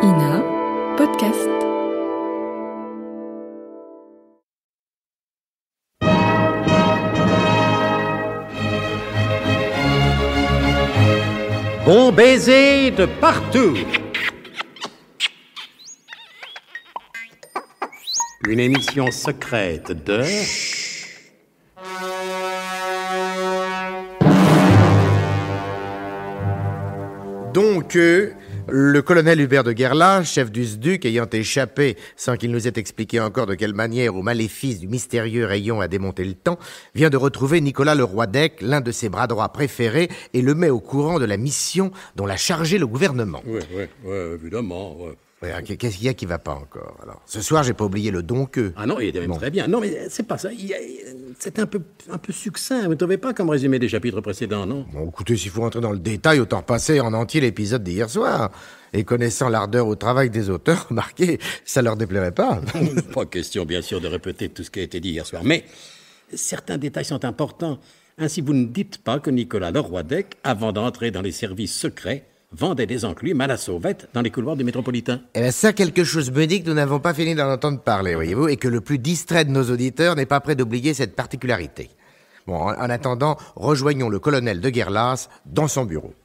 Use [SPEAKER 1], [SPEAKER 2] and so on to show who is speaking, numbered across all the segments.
[SPEAKER 1] INA Podcast.
[SPEAKER 2] Bon baiser de partout. Une émission secrète de...
[SPEAKER 3] Donc, le colonel Hubert de Guerlain, chef du SDUC, ayant échappé, sans qu'il nous ait expliqué encore de quelle manière, au maléfice du mystérieux rayon à démonter le temps, vient de retrouver Nicolas Leroidec, l'un de ses bras droits préférés, et le met au courant de la mission dont l'a chargé le gouvernement.
[SPEAKER 4] Oui, évidemment, ouais.
[SPEAKER 3] Ouais, qu'est-ce qu'il y a qui va pas encore, alors? Ce soir, j'ai pas oublié le donqueux.
[SPEAKER 2] Ah non, il était même très bien. Non, mais c'est pas ça. C'est un peu succinct. Vous ne trouvez pas comme résumé des chapitres précédents, non?
[SPEAKER 3] Bon, écoutez, s'il faut entrer dans le détail, autant repasser en entier l'épisode d'hier soir. Et connaissant l'ardeur au travail des auteurs, remarquez, ça leur déplairait pas.
[SPEAKER 2] Pas question, bien sûr, de répéter tout ce qui a été dit hier soir. Mais certains détails sont importants. Ainsi, vous ne dites pas que Nicolas Leroidec, avant d'entrer dans les services secrets, vendait des enclumes à la sauvette dans les couloirs du métropolitain.
[SPEAKER 3] Eh bien, ça, quelque chose me dit que nous n'avons pas fini d'en entendre parler, voyez-vous, et que le plus distrait de nos auditeurs n'est pas prêt d'oublier cette particularité. Bon, en attendant, rejoignons le colonel de Guerlas dans son bureau.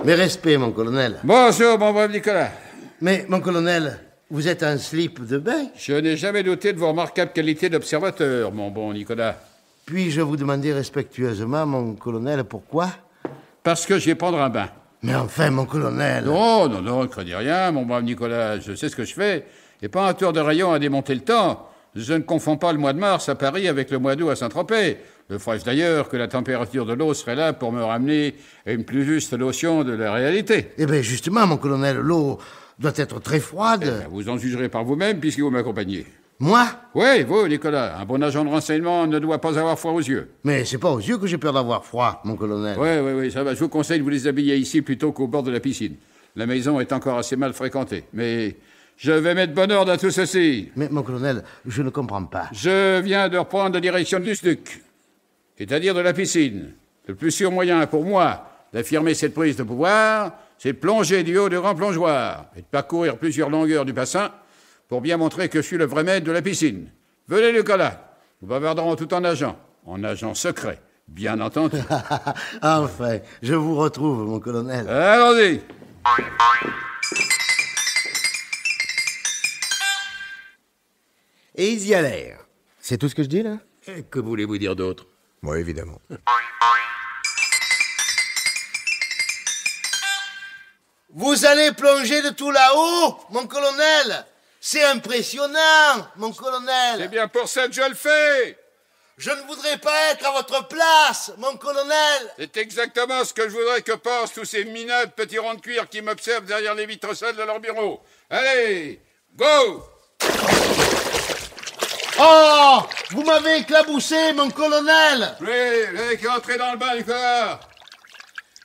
[SPEAKER 5] Mes respects, mon colonel.
[SPEAKER 4] Bonjour, mon brave Nicolas.
[SPEAKER 5] Mais, mon colonel, vous êtes un slip de bain?
[SPEAKER 4] Je n'ai jamais douté de vos remarquables qualités d'observateur, mon bon Nicolas.
[SPEAKER 5] Puis-je vous demander respectueusement, mon colonel, pourquoi?
[SPEAKER 4] Parce que je vais prendre un bain.
[SPEAKER 5] Mais enfin, mon colonel...
[SPEAKER 4] Non, ne craignez rien, mon brave Nicolas. Je sais ce que je fais. Et pas un tour de rayon à démonter le temps. Je ne confonds pas le mois de mars à Paris avec le mois d'août à Saint-Tropez. Je ferais d'ailleurs que la température de l'eau serait là pour me ramener à une plus juste notion de la réalité.
[SPEAKER 5] Eh bien, justement, mon colonel, l'eau doit être très froide.
[SPEAKER 4] Eh bien, vous en jugerez par vous-même puisque vous m'accompagnez.
[SPEAKER 5] Moi?
[SPEAKER 4] Oui, vous, Nicolas. Un bon agent de renseignement ne doit pas avoir froid aux yeux.
[SPEAKER 5] Mais c'est pas aux yeux que j'ai peur d'avoir froid, mon colonel.
[SPEAKER 4] Oui, ça va. Je vous conseille de vous déshabiller ici plutôt qu'au bord de la piscine. La maison est encore assez mal fréquentée. Mais je vais mettre bon ordre à tout ceci.
[SPEAKER 5] Mais, mon colonel, je ne comprends pas.
[SPEAKER 4] Je viens de reprendre la direction du SDUC, c'est-à-dire de la piscine. Le plus sûr moyen pour moi d'affirmer cette prise de pouvoir, c'est de plonger du haut de grand plongeoir et de parcourir plusieurs longueurs du bassin pour bien montrer que je suis le vrai maître de la piscine. Venez, Nicolas. Nous bavarderons tout en agent secret, bien entendu.
[SPEAKER 5] Enfin, je vous retrouve, mon colonel.
[SPEAKER 4] Allons-y.
[SPEAKER 3] Et ils y allèrent. C'est tout ce que je dis, là?
[SPEAKER 2] Et que voulez-vous dire d'autre?
[SPEAKER 3] Oui, évidemment.
[SPEAKER 5] Vous allez plonger de tout là-haut, mon colonel? C'est impressionnant, mon colonel.
[SPEAKER 4] C'est bien pour ça que je le fais.
[SPEAKER 5] Je ne voudrais pas être à votre place, mon colonel.
[SPEAKER 4] C'est exactement ce que je voudrais que pensent tous ces minables petits ronds de cuir qui m'observent derrière les vitres sales de leur bureau. Allez, go!
[SPEAKER 5] Oh, vous m'avez éclaboussé, mon colonel.
[SPEAKER 4] Oui, qui est entré dans le bain, Nicolas.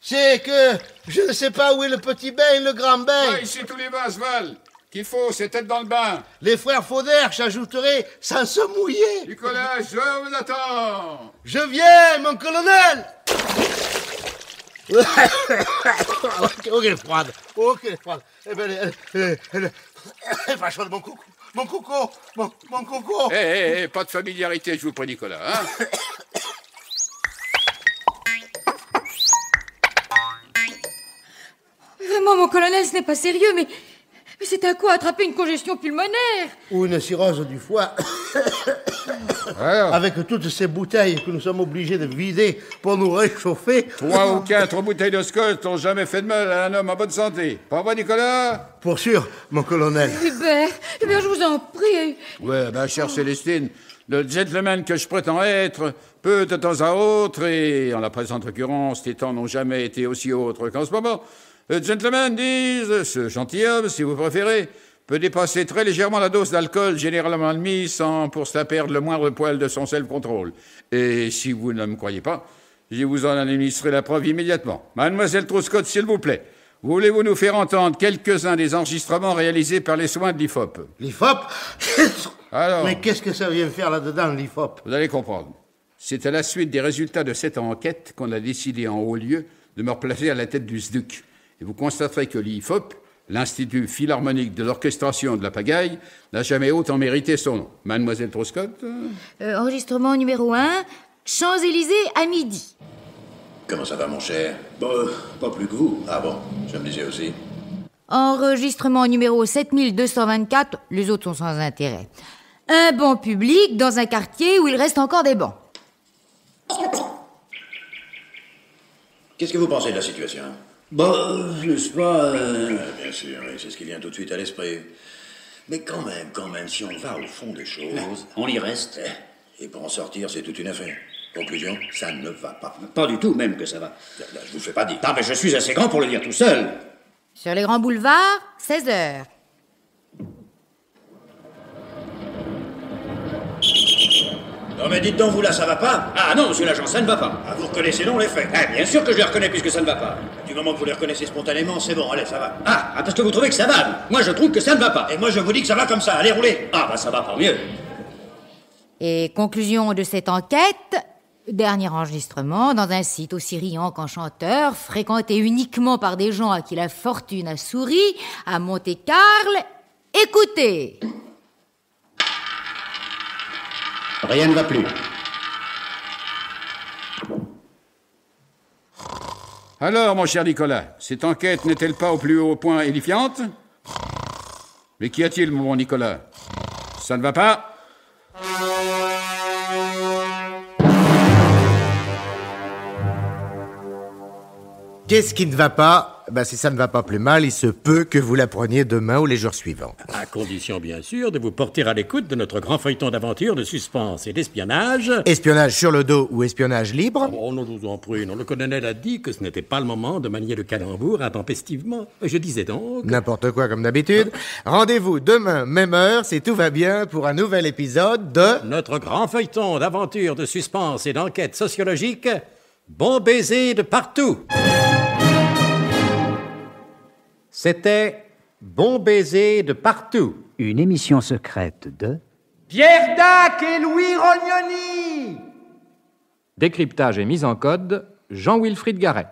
[SPEAKER 5] C'est que je ne sais pas où est le petit bain et le grand bain.
[SPEAKER 4] Ouais, ici, tous les bains se valent. Qu'il faut, c'est être dans le bain.
[SPEAKER 5] Les frères Faudère, j'ajouterai, sans se mouiller.
[SPEAKER 4] Nicolas, je vous attends.
[SPEAKER 5] Je viens, mon colonel. Oh, qu'elle est froide. Oh, qu'elle est froide. Eh bien, elle est pas chaude, mon coucou. Mon coco, mon coco.
[SPEAKER 4] Eh, pas de familiarité, je vous prie, Nicolas, hein.
[SPEAKER 6] Vraiment, mon colonel, ce n'est pas sérieux, mais c'est à quoi attraper une congestion pulmonaire?
[SPEAKER 5] Ou une cirrhose du foie.
[SPEAKER 4] Alors,
[SPEAKER 5] avec toutes ces bouteilles que nous sommes obligés de vider pour nous réchauffer.
[SPEAKER 4] 3 ou 4 bouteilles de scotch n'ont jamais fait de mal à un homme en bonne santé. Pas vrai, Nicolas?
[SPEAKER 5] Pour sûr, mon colonel.
[SPEAKER 6] Hubert, je vous en prie.
[SPEAKER 4] Ouais, chère Célestine, le gentleman que je prétends être peut de temps à autre, et en la présente occurrence, les temps n'ont jamais été aussi autres qu'en ce moment, le gentleman, disent, ce gentilhomme, si vous préférez, peut dépasser très légèrement la dose d'alcool généralement admise sans pour cela perdre le moindre poil de son self-control. Et si vous ne me croyez pas, je vous en administrerai la preuve immédiatement. Mademoiselle Truscott, s'il vous plaît, voulez-vous nous faire entendre quelques-uns des enregistrements réalisés par les soins de l'IFOP?
[SPEAKER 5] L'IFOP?
[SPEAKER 4] Alors,
[SPEAKER 5] Mais qu'est-ce que ça vient faire là-dedans, l'IFOP?
[SPEAKER 4] vous allez comprendre. C'est à la suite des résultats de cette enquête qu'on a décidé en haut lieu de me replacer à la tête du SDUC. Et vous constaterez que l'IFOP, l'Institut Philharmonique de l'Orchestration de la Pagaille, n'a jamais autant mérité son nom. Mademoiselle Troscott
[SPEAKER 6] Enregistrement numéro 1, Champs-Élysées à midi.
[SPEAKER 7] Comment ça va, mon cher? Bon, pas plus que vous. Ah bon, je me disais aussi.
[SPEAKER 6] Enregistrement numéro 7224, les autres sont sans intérêt. Un banc public dans un quartier où il reste encore des bancs.
[SPEAKER 7] Qu'est-ce que vous pensez de la situation?
[SPEAKER 8] N'est-ce pas...
[SPEAKER 7] Bien sûr, oui, c'est ce qui vient tout de suite à l'esprit. Mais quand même, si on va au fond des choses...
[SPEAKER 8] On y reste.
[SPEAKER 7] Et pour en sortir, c'est toute une affaire. Conclusion, ça ne va pas.
[SPEAKER 8] Pas du tout, même que ça va.
[SPEAKER 7] Là, je vous fais pas dire.
[SPEAKER 8] Ah, mais je suis assez grand pour le dire tout seul.
[SPEAKER 6] Sur les grands boulevards, 16h.
[SPEAKER 7] Non mais dites donc, vous là, ça va pas?
[SPEAKER 8] Ah non, monsieur l'agent, ça ne va pas.
[SPEAKER 7] Ah, vous reconnaissez donc les faits?
[SPEAKER 8] Eh, bien sûr que je les reconnais puisque ça ne va pas.
[SPEAKER 7] Du moment que vous les reconnaissez spontanément, c'est bon, allez, ça va.
[SPEAKER 8] Ah, parce que vous trouvez que ça va. Moi, je trouve que ça ne va pas.
[SPEAKER 7] Et moi, je vous dis que ça va comme ça, allez, roulez.
[SPEAKER 8] Ah, bah ça va pas mieux.
[SPEAKER 6] Et conclusion de cette enquête, dernier enregistrement dans un site aussi riant qu'enchanteur, fréquenté uniquement par des gens à qui la fortune a souri, à Monte-Carlo. Écoutez.
[SPEAKER 8] Rien ne va plus.
[SPEAKER 4] Alors, mon cher Nicolas, cette enquête n'est-elle pas au plus haut point édifiante? Mais qu'y a-t-il, mon bon Nicolas? Ça ne va pas?
[SPEAKER 3] Qu'est-ce qui ne va pas? Si ça ne va pas plus mal, il se peut que vous la preniez demain ou les jours suivants.
[SPEAKER 2] À condition, bien sûr, de vous porter à l'écoute de notre grand feuilleton d'aventure, de suspense et d'espionnage.
[SPEAKER 3] Espionnage sur le dos ou espionnage libre?
[SPEAKER 2] Oh, non, nous en prie, non. Le colonel a dit que ce n'était pas le moment de manier le calembour intempestivement. Je disais donc...
[SPEAKER 3] N'importe quoi comme d'habitude. Rendez-vous demain, même heure, si tout va bien, pour un nouvel épisode de...
[SPEAKER 2] Notre grand feuilleton d'aventure, de suspense et d'enquête sociologique, Bon baiser de partout. C'était Bon baiser de partout.
[SPEAKER 9] Une émission secrète de...
[SPEAKER 10] Pierre Dac et Louis Rognoni.
[SPEAKER 11] Décryptage et mise en code, Jean-Wilfried Garret.